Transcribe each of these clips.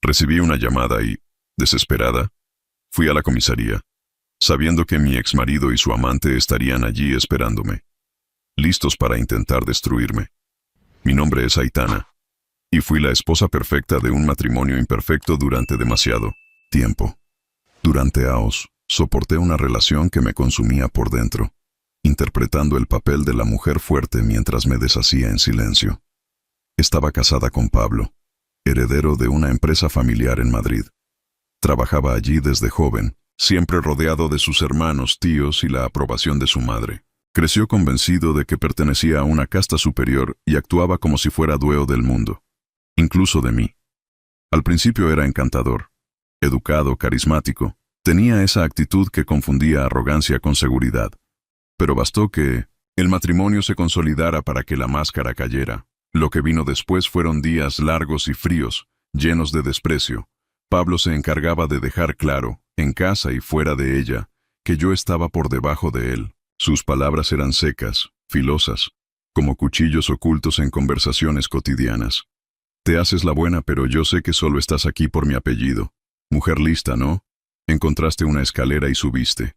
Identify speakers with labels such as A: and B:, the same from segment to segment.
A: Recibí una llamada y, desesperada, fui a la comisaría, sabiendo que mi exmarido y su amante estarían allí esperándome, listos para intentar destruirme. Mi nombre es Aitana, y fui la esposa perfecta de un matrimonio imperfecto durante demasiado tiempo. Durante años, soporté una relación que me consumía por dentro, interpretando el papel de la mujer fuerte mientras me deshacía en silencio. Estaba casada con Pablo, heredero de una empresa familiar en Madrid. Trabajaba allí desde joven, siempre rodeado de sus hermanos, tíos y la aprobación de su madre. Creció convencido de que pertenecía a una casta superior y actuaba como si fuera dueño del mundo, incluso de mí. Al principio era encantador, educado, carismático. Tenía esa actitud que confundía arrogancia con seguridad. Pero bastó que el matrimonio se consolidara para que la máscara cayera. Lo que vino después fueron días largos y fríos, llenos de desprecio. Pablo se encargaba de dejar claro, en casa y fuera de ella, que yo estaba por debajo de él. Sus palabras eran secas, filosas, como cuchillos ocultos en conversaciones cotidianas. Te haces la buena, pero yo sé que solo estás aquí por mi apellido. Mujer lista, ¿no? Encontraste una escalera y subiste.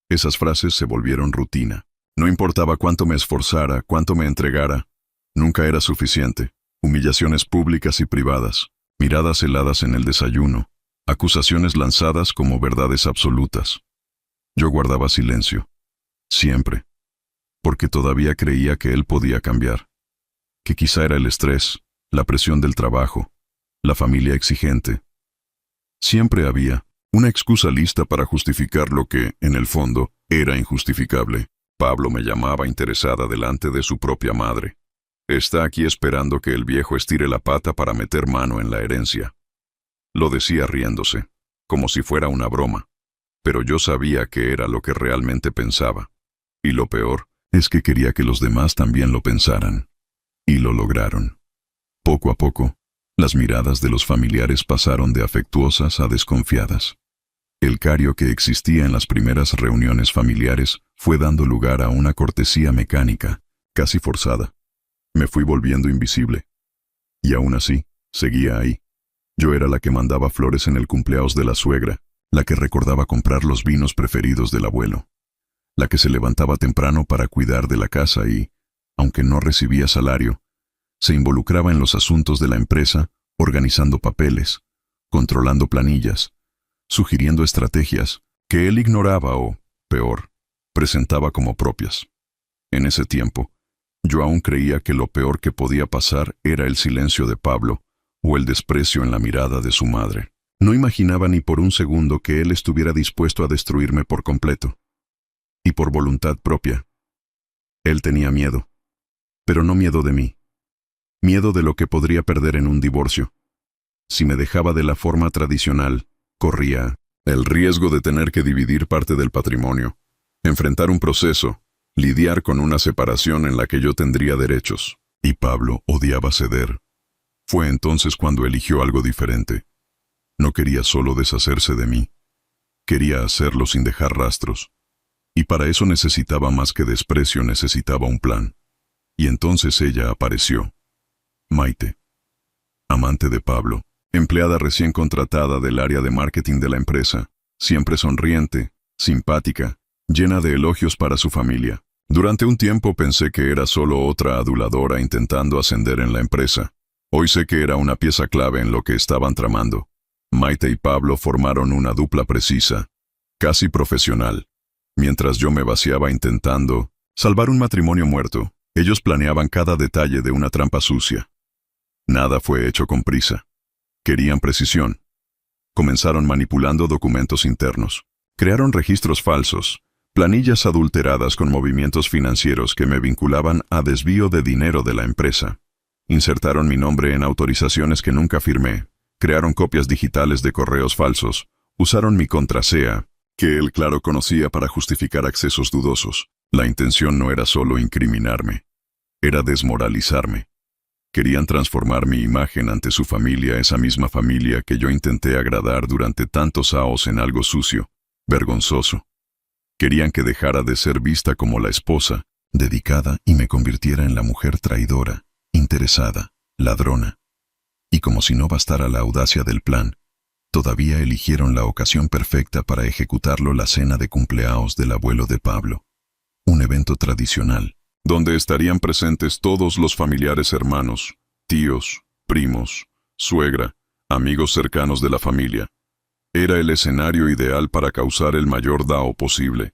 A: Esas frases se volvieron rutina. No importaba cuánto me esforzara, cuánto me entregara, nunca era suficiente. Humillaciones públicas y privadas, miradas heladas en el desayuno, acusaciones lanzadas como verdades absolutas. Yo guardaba silencio. Siempre. Porque todavía creía que él podía cambiar. Que quizá era el estrés, la presión del trabajo, la familia exigente. Siempre había una excusa lista para justificar lo que, en el fondo, era injustificable. Pablo me llamaba interesada delante de su propia madre. Está aquí esperando que el viejo estire la pata para meter mano en la herencia. Lo decía riéndose, como si fuera una broma. Pero yo sabía que era lo que realmente pensaba. Y lo peor es que quería que los demás también lo pensaran. Y lo lograron. Poco a poco, las miradas de los familiares pasaron de afectuosas a desconfiadas. El cario que existía en las primeras reuniones familiares fue dando lugar a una cortesía mecánica, casi forzada. Me fui volviendo invisible. Y aún así, seguía ahí. Yo era la que mandaba flores en el cumpleaños de la suegra, la que recordaba comprar los vinos preferidos del abuelo, la que se levantaba temprano para cuidar de la casa y, aunque no recibía salario, se involucraba en los asuntos de la empresa, organizando papeles, controlando planillas, sugiriendo estrategias que él ignoraba o, peor, presentaba como propias. En ese tiempo, yo aún creía que lo peor que podía pasar era el silencio de Pablo o el desprecio en la mirada de su madre. No imaginaba ni por un segundo que él estuviera dispuesto a destruirme por completo. Y por voluntad propia. Él tenía miedo. Pero no miedo de mí. Miedo de lo que podría perder en un divorcio. Si me dejaba de la forma tradicional, corría el riesgo de tener que dividir parte del patrimonio, enfrentar un proceso, lidiar con una separación en la que yo tendría derechos. Y Pablo odiaba ceder. Fue entonces cuando eligió algo diferente. No quería solo deshacerse de mí. Quería hacerlo sin dejar rastros. Y para eso necesitaba más que desprecio, necesitaba un plan. Y entonces ella apareció. Maite. Amante de Pablo, empleada recién contratada del área de marketing de la empresa, siempre sonriente, simpática, llena de elogios para su familia. Durante un tiempo pensé que era solo otra aduladora intentando ascender en la empresa. Hoy sé que era una pieza clave en lo que estaban tramando. Maite y Pablo formaron una dupla precisa, casi profesional. Mientras yo me vaciaba intentando salvar un matrimonio muerto, ellos planeaban cada detalle de una trampa sucia. Nada fue hecho con prisa. Querían precisión. Comenzaron manipulando documentos internos. Crearon registros falsos, planillas adulteradas con movimientos financieros que me vinculaban a desvío de dinero de la empresa. Insertaron mi nombre en autorizaciones que nunca firmé. Crearon copias digitales de correos falsos. Usaron mi contrasea, que él claro conocía para justificar accesos dudosos. La intención no era solo incriminarme, era desmoralizarme. Querían transformar mi imagen ante su familia, esa misma familia que yo intenté agradar durante tantos años, en algo sucio, vergonzoso. Querían que dejara de ser vista como la esposa, dedicada, y me convirtiera en la mujer traidora, interesada, ladrona. Y como si no bastara la audacia del plan, todavía eligieron la ocasión perfecta para ejecutarlo: la cena de cumpleaños del abuelo de Pablo. Un evento tradicional, donde estarían presentes todos los familiares, hermanos, tíos, primos, suegra, amigos cercanos de la familia. Era el escenario ideal para causar el mayor daño posible,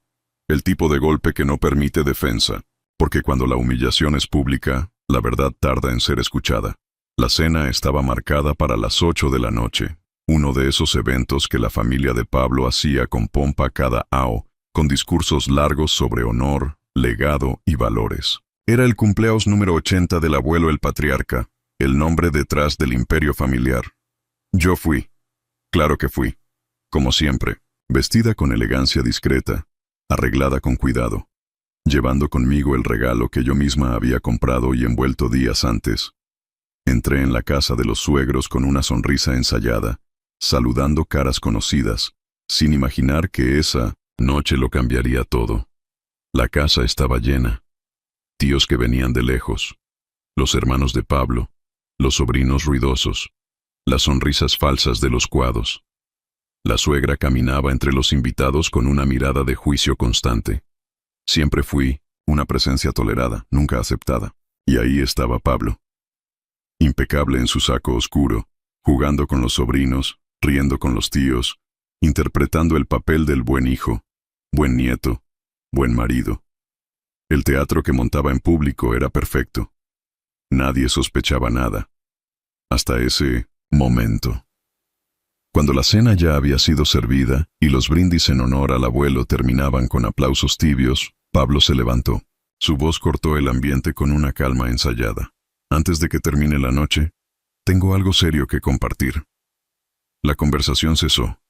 A: el tipo de golpe que no permite defensa, porque cuando la humillación es pública, la verdad tarda en ser escuchada. La cena estaba marcada para las 8 de la noche, uno de esos eventos que la familia de Pablo hacía con pompa cada año, con discursos largos sobre honor, legado y valores. Era el cumpleaños número 80 del abuelo el patriarca, el nombre detrás del imperio familiar. Yo fui. Claro que fui. Como siempre, vestida con elegancia discreta, arreglada con cuidado, llevando conmigo el regalo que yo misma había comprado y envuelto días antes. Entré en la casa de los suegros con una sonrisa ensayada, saludando caras conocidas, sin imaginar que esa noche lo cambiaría todo. La casa estaba llena. Tíos que venían de lejos, los hermanos de Pablo, los sobrinos ruidosos, las sonrisas falsas de los cuados. La suegra caminaba entre los invitados con una mirada de juicio constante. Siempre fui una presencia tolerada, nunca aceptada. Y ahí estaba Pablo, impecable en su saco oscuro, jugando con los sobrinos, riendo con los tíos, interpretando el papel del buen hijo, buen nieto, buen marido. El teatro que montaba en público era perfecto. Nadie sospechaba nada. Hasta ese momento. Cuando la cena ya había sido servida y los brindis en honor al abuelo terminaban con aplausos tibios, Pablo se levantó. Su voz cortó el ambiente con una calma ensayada. Antes de que termine la noche, tengo algo serio que compartir. La conversación cesó.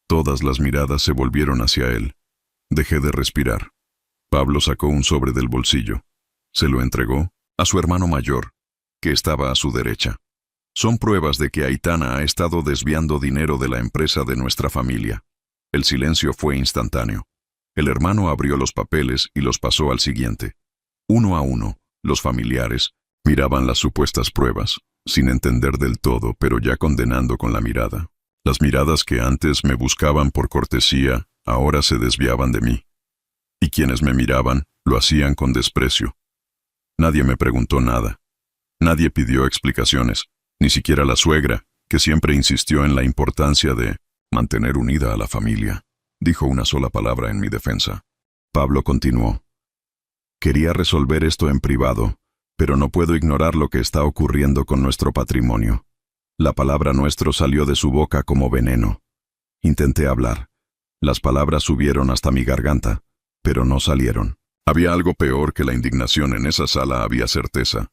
A: Todas las miradas se volvieron hacia él. Dejé de respirar. Pablo sacó un sobre del bolsillo. Se lo entregó a su hermano mayor, que estaba a su derecha. Son pruebas de que Aitana ha estado desviando dinero de la empresa de nuestra familia. El silencio fue instantáneo. El hermano abrió los papeles y los pasó al siguiente. Uno a uno, los familiares miraban las supuestas pruebas, sin entender del todo, pero ya condenando con la mirada. Las miradas que antes me buscaban por cortesía, ahora se desviaban de mí. Y quienes me miraban, lo hacían con desprecio. Nadie me preguntó nada. Nadie pidió explicaciones, ni siquiera la suegra, que siempre insistió en la importancia de mantener unida a la familia. Dijo una sola palabra en mi defensa. Pablo continuó. Quería resolver esto en privado, pero no puedo ignorar lo que está ocurriendo con nuestro patrimonio. La palabra nuestro salió de su boca como veneno. Intenté hablar. Las palabras subieron hasta mi garganta, pero no salieron. Había algo peor que la indignación en esa sala, había certeza.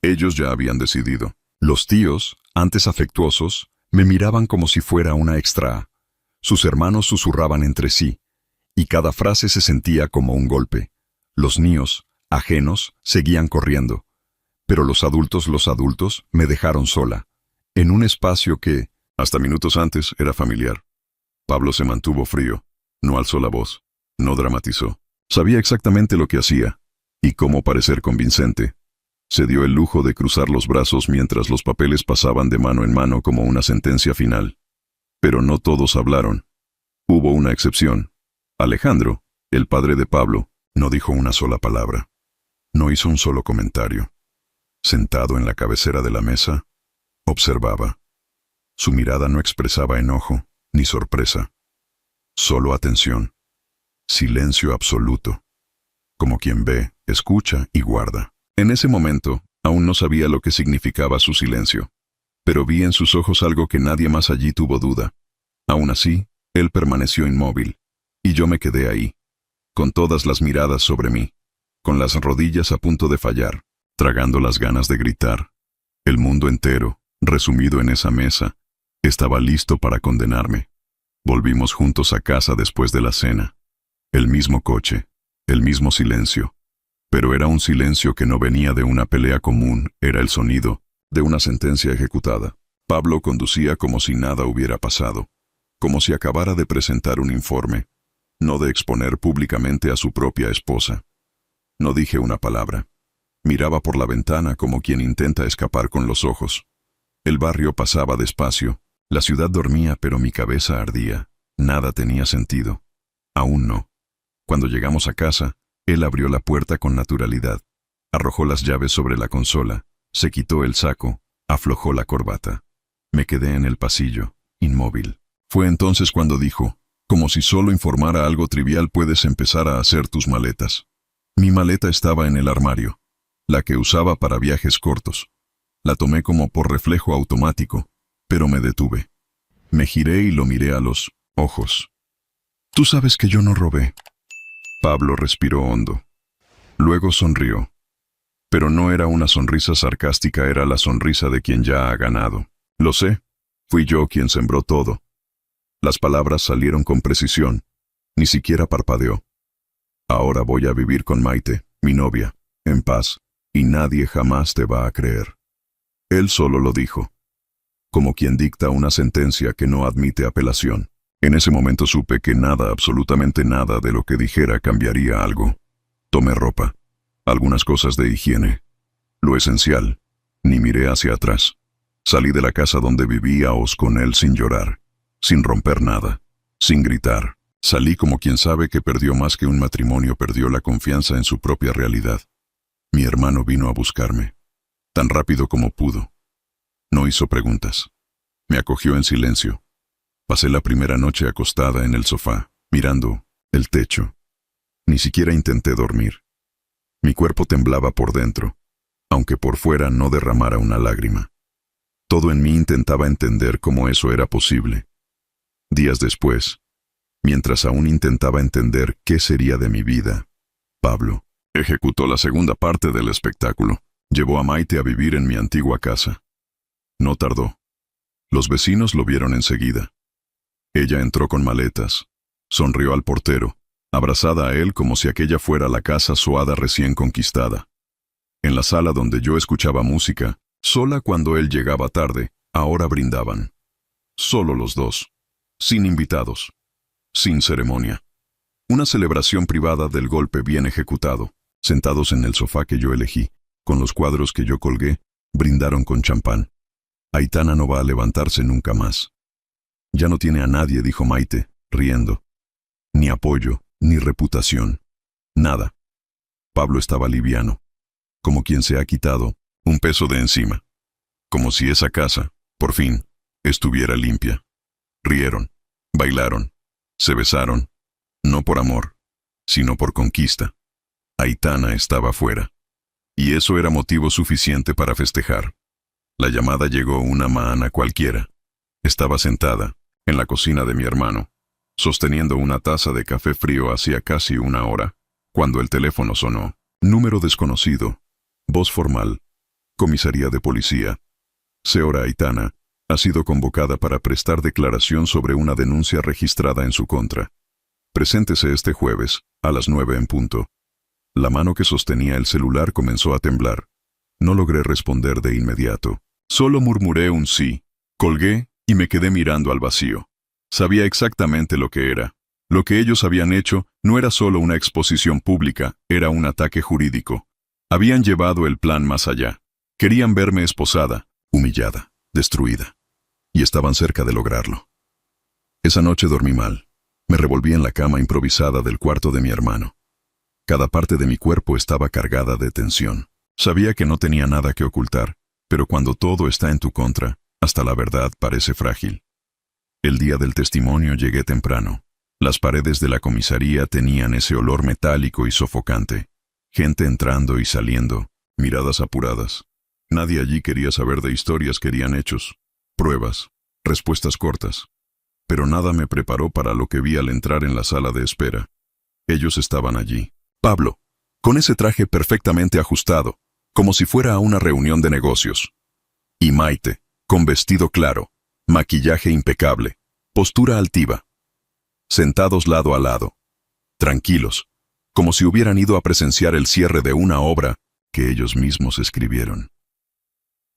A: Ellos ya habían decidido. Los tíos, antes afectuosos, me miraban como si fuera una extra. Sus hermanos susurraban entre sí, y cada frase se sentía como un golpe. Los niños, ajenos, seguían corriendo. Pero los adultos, me dejaron sola, en un espacio que, hasta minutos antes, era familiar. Pablo se mantuvo frío, no alzó la voz, no dramatizó. Sabía exactamente lo que hacía, y cómo parecer convincente. Se dio el lujo de cruzar los brazos mientras los papeles pasaban de mano en mano como una sentencia final. Pero no todos hablaron. Hubo una excepción. Alejandro, el padre de Pablo, no dijo una sola palabra. No hizo un solo comentario. Sentado en la cabecera de la mesa, observaba. Su mirada no expresaba enojo ni sorpresa. Solo atención. Silencio absoluto. Como quien ve, escucha y guarda. En ese momento, aún no sabía lo que significaba su silencio. Pero vi en sus ojos algo que nadie más allí tuvo duda. Aún así, él permaneció inmóvil. Y yo me quedé ahí, con todas las miradas sobre mí, con las rodillas a punto de fallar, tragando las ganas de gritar. El mundo entero, resumido en esa mesa, estaba listo para condenarme. Volvimos juntos a casa después de la cena. El mismo coche, el mismo silencio. Pero era un silencio que no venía de una pelea común, era el sonido de una sentencia ejecutada. Pablo conducía como si nada hubiera pasado, como si acabara de presentar un informe, no de exponer públicamente a su propia esposa. No dije una palabra. Miraba por la ventana como quien intenta escapar con los ojos. El barrio pasaba despacio. La ciudad dormía, pero mi cabeza ardía. Nada tenía sentido. Aún no. Cuando llegamos a casa, él abrió la puerta con naturalidad. Arrojó las llaves sobre la consola, se quitó el saco, aflojó la corbata. Me quedé en el pasillo, inmóvil. Fue entonces cuando dijo, como si solo informara algo trivial puedes empezar a hacer tus maletas. Mi maleta estaba en el armario, la que usaba para viajes cortos. La tomé como por reflejo automático, pero me detuve. Me giré y lo miré a los ojos. Tú sabes que yo no robé. Pablo respiró hondo. Luego sonrió. Pero no era una sonrisa sarcástica, era la sonrisa de quien ya ha ganado. Lo sé, fui yo quien sembró todo. Las palabras salieron con precisión. Ni siquiera parpadeó. Ahora voy a vivir con Maite, mi novia, en paz, y nadie jamás te va a creer. Él solo lo dijo, como quien dicta una sentencia que no admite apelación. En ese momento supe que nada, absolutamente nada de lo que dijera cambiaría algo. Tomé ropa, algunas cosas de higiene, lo esencial, ni miré hacia atrás. Salí de la casa donde vivíamos con él sin llorar, sin romper nada, sin gritar. Salí como quien sabe que perdió más que un matrimonio, perdió la confianza en su propia realidad. Mi hermano vino a buscarme, tan rápido como pudo. No hizo preguntas. Me acogió en silencio. Pasé la primera noche acostada en el sofá, mirando el techo. Ni siquiera intenté dormir. Mi cuerpo temblaba por dentro, aunque por fuera no derramara una lágrima. Todo en mí intentaba entender cómo eso era posible. Días después, mientras aún intentaba entender qué sería de mi vida, Pablo ejecutó la segunda parte del espectáculo. Llevó a Maite a vivir en mi antigua casa. No tardó. Los vecinos lo vieron enseguida. Ella entró con maletas, sonrió al portero, abrazada a él como si aquella fuera la casa Soada recién conquistada. En la sala donde yo escuchaba música, sola cuando él llegaba tarde, ahora brindaban. Solo los dos, sin invitados, sin ceremonia. Una celebración privada del golpe bien ejecutado. Sentados en el sofá que yo elegí, con los cuadros que yo colgué, brindaron con champán. Aitana no va a levantarse nunca más. Ya no tiene a nadie, dijo Maite, riendo. Ni apoyo, ni reputación. Nada. Pablo estaba liviano, como quien se ha quitado un peso de encima. Como si esa casa, por fin, estuviera limpia. Rieron, bailaron, se besaron, no por amor, sino por conquista. Aitana estaba fuera. Y eso era motivo suficiente para festejar. La llamada llegó una mañana cualquiera. Estaba sentada, en la cocina de mi hermano, sosteniendo una taza de café frío hacía casi una hora, cuando el teléfono sonó. Número desconocido. Voz formal. Comisaría de policía. Señora Aitana ha sido convocada para prestar declaración sobre una denuncia registrada en su contra. Preséntese este jueves, a las 9 en punto. La mano que sostenía el celular comenzó a temblar. No logré responder de inmediato. Solo murmuré un sí. Colgué y me quedé mirando al vacío. Sabía exactamente lo que era. Lo que ellos habían hecho no era solo una exposición pública, era un ataque jurídico. Habían llevado el plan más allá. Querían verme esposada, humillada, destruida. Y estaban cerca de lograrlo. Esa noche dormí mal. Me revolví en la cama improvisada del cuarto de mi hermano. Cada parte de mi cuerpo estaba cargada de tensión. Sabía que no tenía nada que ocultar, pero cuando todo está en tu contra, hasta la verdad parece frágil. El día del testimonio llegué temprano. Las paredes de la comisaría tenían ese olor metálico y sofocante. Gente entrando y saliendo, miradas apuradas. Nadie allí quería saber de historias, querían hechos, pruebas, respuestas cortas. Pero nada me preparó para lo que vi al entrar en la sala de espera. Ellos estaban allí. Pablo, con ese traje perfectamente ajustado, como si fuera a una reunión de negocios. Y Maite, con vestido claro, maquillaje impecable, postura altiva. Sentados lado a lado, tranquilos, como si hubieran ido a presenciar el cierre de una obra que ellos mismos escribieron.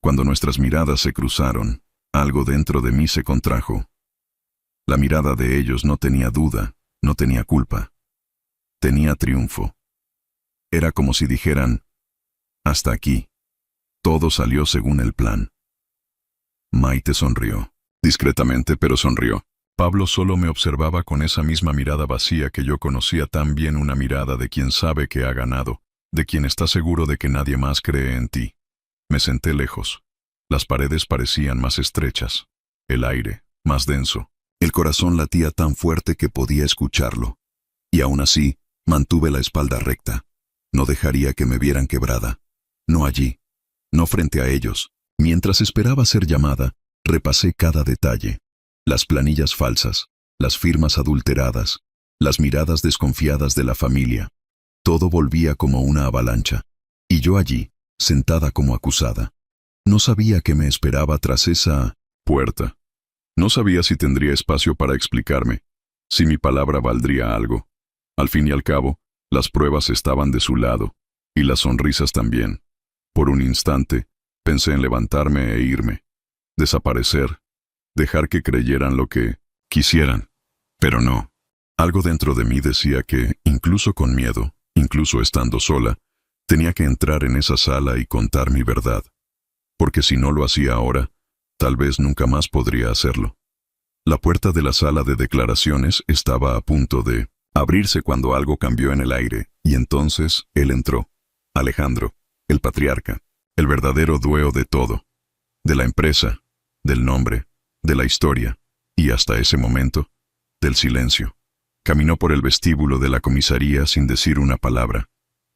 A: Cuando nuestras miradas se cruzaron, algo dentro de mí se contrajo. La mirada de ellos no tenía duda, no tenía culpa. Tenía triunfo. Era como si dijeran, hasta aquí. Todo salió según el plan. Maite sonrió. Discretamente, pero sonrió. Pablo solo me observaba con esa misma mirada vacía que yo conocía tan bien, una mirada de quien sabe que ha ganado, de quien está seguro de que nadie más cree en ti. Me senté lejos. Las paredes parecían más estrechas, el aire más denso. El corazón latía tan fuerte que podía escucharlo. Y aún así, mantuve la espalda recta. No dejaría que me vieran quebrada. No allí, no frente a ellos. Mientras esperaba ser llamada, repasé cada detalle. Las planillas falsas, las firmas adulteradas, las miradas desconfiadas de la familia. Todo volvía como una avalancha. Y yo allí, sentada como acusada. No sabía qué me esperaba tras esa puerta. No sabía si tendría espacio para explicarme, si mi palabra valdría algo. Al fin y al cabo, las pruebas estaban de su lado, y las sonrisas también. Por un instante, pensé en levantarme e irme, desaparecer, dejar que creyeran lo que quisieran. Pero no. Algo dentro de mí decía que, incluso con miedo, incluso estando sola, tenía que entrar en esa sala y contar mi verdad. Porque si no lo hacía ahora, tal vez nunca más podría hacerlo. La puerta de la sala de declaraciones estaba a punto de abrirse cuando algo cambió en el aire, y entonces él entró. Alejandro, el patriarca, el verdadero dueño de todo. De la empresa, del nombre, de la historia, y hasta ese momento, del silencio. Caminó por el vestíbulo de la comisaría sin decir una palabra.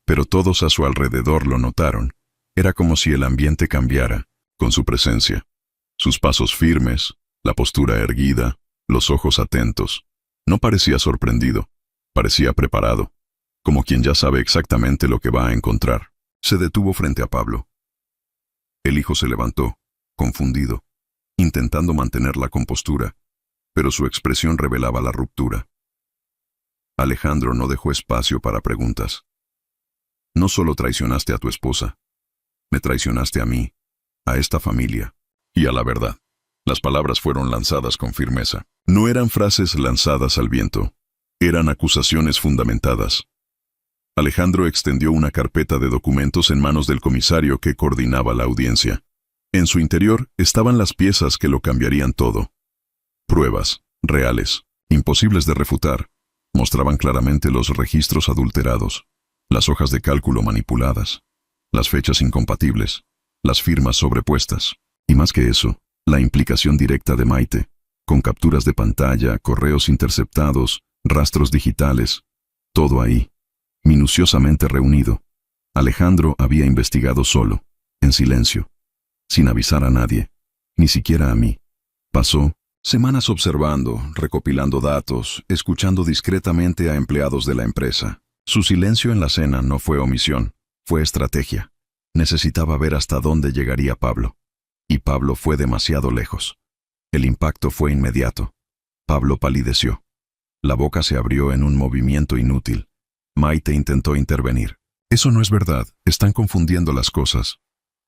A: Pero todos a su alrededor lo notaron. Era como si el ambiente cambiara, con su presencia. Sus pasos firmes, la postura erguida, los ojos atentos. No parecía sorprendido, parecía preparado, como quien ya sabe exactamente lo que va a encontrar. Se detuvo frente a Pablo. El hijo se levantó, confundido, intentando mantener la compostura, pero su expresión revelaba la ruptura. Alejandro no dejó espacio para preguntas. No solo traicionaste a tu esposa, me traicionaste a mí, a esta familia. Y a la verdad. Las palabras fueron lanzadas con firmeza. No eran frases lanzadas al viento. Eran acusaciones fundamentadas. Alejandro extendió una carpeta de documentos en manos del comisario que coordinaba la audiencia. En su interior estaban las piezas que lo cambiarían todo. Pruebas, reales, imposibles de refutar, mostraban claramente los registros adulterados, las hojas de cálculo manipuladas, las fechas incompatibles, las firmas sobrepuestas. Y más que eso, la implicación directa de Maite, con capturas de pantalla, correos interceptados, rastros digitales, todo ahí, minuciosamente reunido. Alejandro había investigado solo, en silencio, sin avisar a nadie, ni siquiera a mí. Pasó semanas observando, recopilando datos, escuchando discretamente a empleados de la empresa. Su silencio en la cena no fue omisión, fue estrategia. Necesitaba ver hasta dónde llegaría Pablo. Y Pablo fue demasiado lejos. El impacto fue inmediato. Pablo palideció. La boca se abrió en un movimiento inútil. Maite intentó intervenir. Eso no es verdad, están confundiendo las cosas.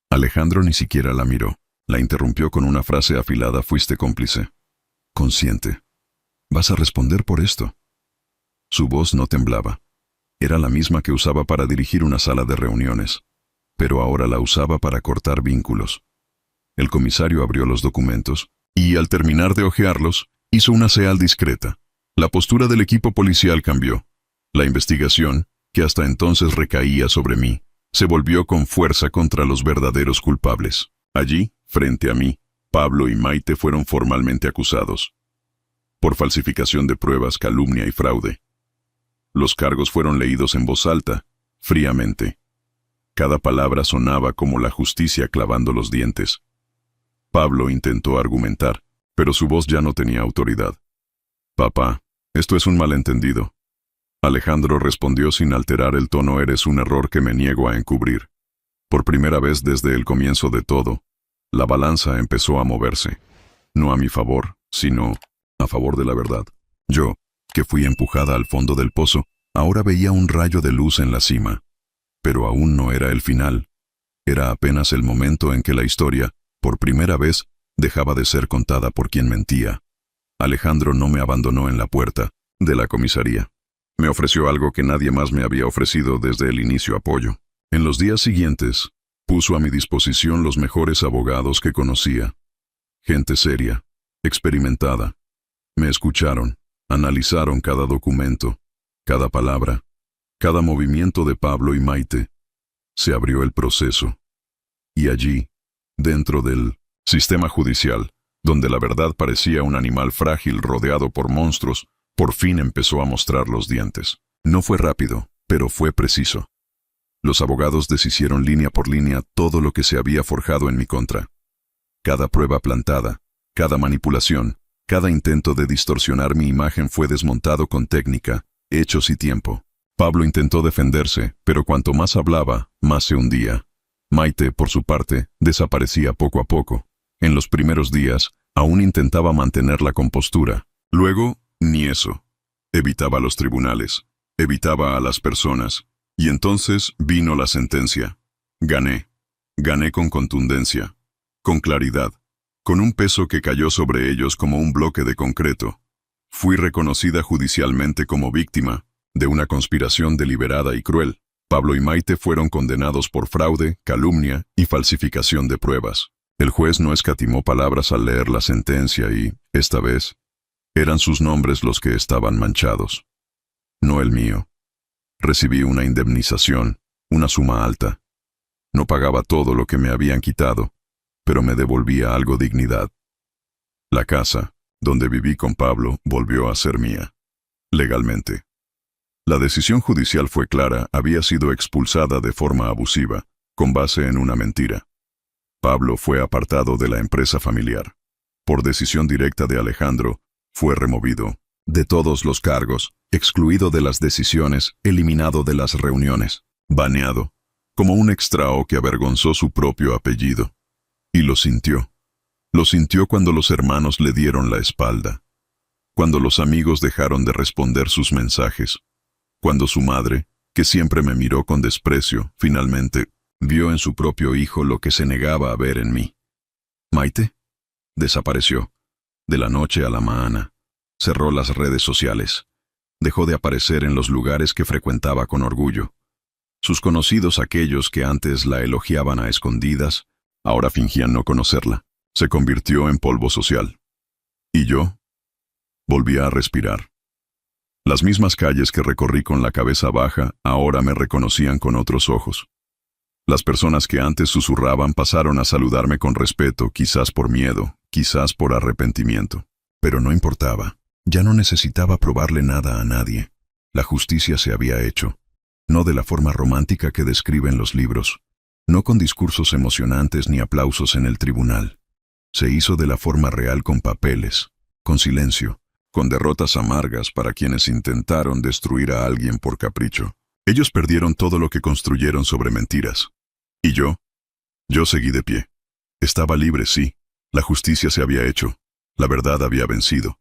A: Alejandro ni siquiera la miró. La interrumpió con una frase afilada: fuiste cómplice. Consciente. ¿Vas a responder por esto? Su voz no temblaba. Era la misma que usaba para dirigir una sala de reuniones. Pero ahora la usaba para cortar vínculos. El comisario abrió los documentos y, al terminar de hojearlos, hizo una señal discreta. La postura del equipo policial cambió. La investigación, que hasta entonces recaía sobre mí, se volvió con fuerza contra los verdaderos culpables. Allí, frente a mí, Pablo y Maite fueron formalmente acusados. Por falsificación de pruebas, calumnia y fraude. Los cargos fueron leídos en voz alta, fríamente. Cada palabra sonaba como la justicia clavando los dientes. Pablo intentó argumentar, pero su voz ya no tenía autoridad. Papá, esto es un malentendido. Alejandro respondió sin alterar el tono: eres un error que me niego a encubrir. Por primera vez desde el comienzo de todo, la balanza empezó a moverse. No a mi favor, sino a favor de la verdad. Yo, que fui empujada al fondo del pozo, ahora veía un rayo de luz en la cima. Pero aún no era el final. Era apenas el momento en que la historia, por primera vez, dejaba de ser contada por quien mentía. Alejandro no me abandonó en la puerta de la comisaría. Me ofreció algo que nadie más me había ofrecido desde el inicio: apoyo. En los días siguientes, puso a mi disposición los mejores abogados que conocía. Gente seria, experimentada. Me escucharon, analizaron cada documento, cada palabra, cada movimiento de Pablo y Maite. Se abrió el proceso. Y allí, dentro del sistema judicial, donde la verdad parecía un animal frágil rodeado por monstruos, por fin empezó a mostrar los dientes. No fue rápido, pero fue preciso. Los abogados deshicieron línea por línea todo lo que se había forjado en mi contra. Cada prueba plantada, cada manipulación, cada intento de distorsionar mi imagen fue desmontado con técnica, hechos y tiempo. Pablo intentó defenderse, pero cuanto más hablaba, más se hundía. Maite, por su parte, desaparecía poco a poco. En los primeros días, aún intentaba mantener la compostura. Luego, ni eso. Evitaba los tribunales, evitaba a las personas. Y entonces vino la sentencia. Gané. Gané con contundencia, con claridad, con un peso que cayó sobre ellos como un bloque de concreto. Fui reconocida judicialmente como víctima de una conspiración deliberada y cruel. Pablo y Maite fueron condenados por fraude, calumnia y falsificación de pruebas. El juez no escatimó palabras al leer la sentencia y, esta vez, eran sus nombres los que estaban manchados, no el mío. Recibí una indemnización, una suma alta. No pagaba todo lo que me habían quitado, pero me devolvía algo de dignidad. La casa, donde viví con Pablo, volvió a ser mía, legalmente. La decisión judicial fue clara, había sido expulsada de forma abusiva, con base en una mentira. Pablo fue apartado de la empresa familiar. Por decisión directa de Alejandro, fue removido de todos los cargos, excluido de las decisiones, eliminado de las reuniones, baneado, como un extrao que avergonzó su propio apellido. Y lo sintió. Lo sintió cuando los hermanos le dieron la espalda, cuando los amigos dejaron de responder sus mensajes, cuando su madre, que siempre me miró con desprecio, finalmente vio en su propio hijo lo que se negaba a ver en mí. Maite desapareció, de la noche a la mañana. Cerró las redes sociales. Dejó de aparecer en los lugares que frecuentaba con orgullo. Sus conocidos, aquellos que antes la elogiaban a escondidas, ahora fingían no conocerla. Se convirtió en polvo social. Y yo volvía a respirar. Las mismas calles que recorrí con la cabeza baja, ahora me reconocían con otros ojos. Las personas que antes susurraban pasaron a saludarme con respeto, quizás por miedo, quizás por arrepentimiento. Pero no importaba. Ya no necesitaba probarle nada a nadie. La justicia se había hecho. No de la forma romántica que describen los libros. No con discursos emocionantes ni aplausos en el tribunal. Se hizo de la forma real con papeles, con silencio, con derrotas amargas para quienes intentaron destruir a alguien por capricho. Ellos perdieron todo lo que construyeron sobre mentiras. Y yo seguí de pie. Estaba libre, sí. La justicia se había hecho. La verdad había vencido.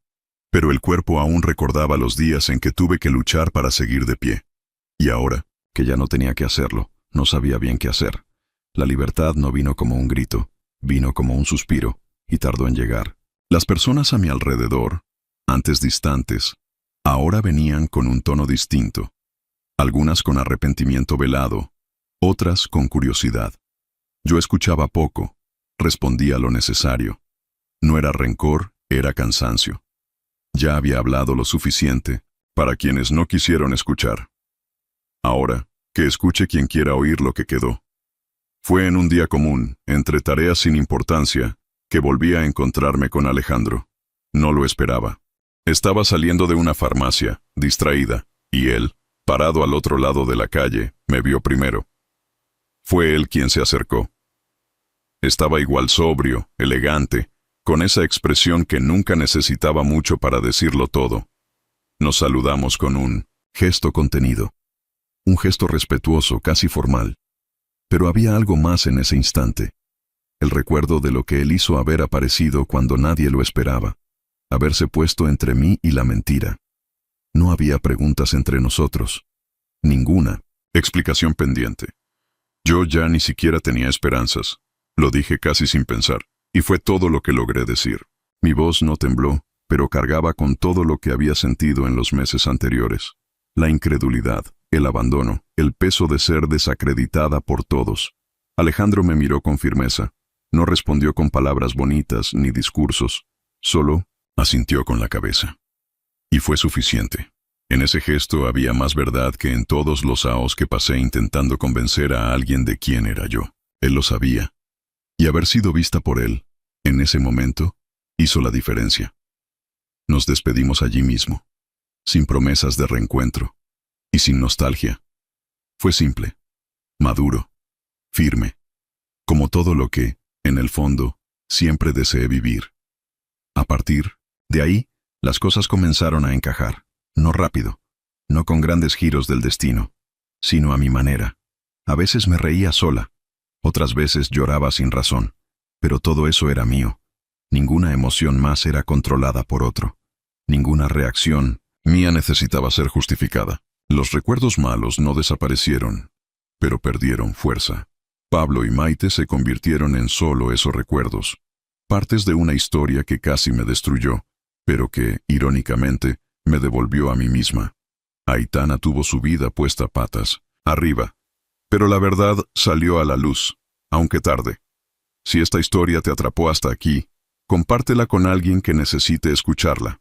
A: Pero el cuerpo aún recordaba los días en que tuve que luchar para seguir de pie. Y ahora, que ya no tenía que hacerlo, no sabía bien qué hacer. La libertad no vino como un grito, vino como un suspiro, y tardó en llegar. Las personas a mi alrededor, antes distantes, ahora venían con un tono distinto. Algunas con arrepentimiento velado, otras con curiosidad. Yo escuchaba poco, respondía lo necesario. No era rencor, era cansancio. Ya había hablado lo suficiente para quienes no quisieron escuchar. Ahora, que escuche quien quiera oír lo que quedó. Fue en un día común, entre tareas sin importancia, que volví a encontrarme con Alejandro. No lo esperaba. Estaba saliendo de una farmacia, distraída, y él, parado al otro lado de la calle, me vio primero. Fue él quien se acercó. Estaba igual sobrio, elegante, con esa expresión que nunca necesitaba mucho para decirlo todo. Nos saludamos con un gesto contenido, un gesto respetuoso, casi formal. Pero había algo más en ese instante. El recuerdo de lo que él hizo haber aparecido cuando nadie lo esperaba, haberse puesto entre mí y la mentira. No había preguntas entre nosotros. Ninguna. Explicación pendiente. Yo ya ni siquiera tenía esperanzas. Lo dije casi sin pensar. Y fue todo lo que logré decir. Mi voz no tembló, pero cargaba con todo lo que había sentido en los meses anteriores. La incredulidad, el abandono, el peso de ser desacreditada por todos. Alejandro me miró con firmeza. No respondió con palabras bonitas ni discursos, solo asintió con la cabeza. Y fue suficiente. En ese gesto había más verdad que en todos los aos que pasé intentando convencer a alguien de quién era yo. Él lo sabía. Y haber sido vista por él, en ese momento, hizo la diferencia. Nos despedimos allí mismo, sin promesas de reencuentro, y sin nostalgia. Fue simple, maduro, firme, como todo lo que, en el fondo, siempre deseé vivir. A partir de ahí, las cosas comenzaron a encajar, no rápido, no con grandes giros del destino, sino a mi manera. A veces me reía sola, otras veces lloraba sin razón, pero todo eso era mío. Ninguna emoción más era controlada por otro. Ninguna reacción mía necesitaba ser justificada. Los recuerdos malos no desaparecieron, pero perdieron fuerza. Pablo y Maite se convirtieron en solo esos recuerdos, partes de una historia que casi me destruyó, pero que, irónicamente, me devolvió a mí misma. Aitana tuvo su vida puesta patas arriba, pero la verdad salió a la luz, aunque tarde. Si esta historia te atrapó hasta aquí, compártela con alguien que necesite escucharla.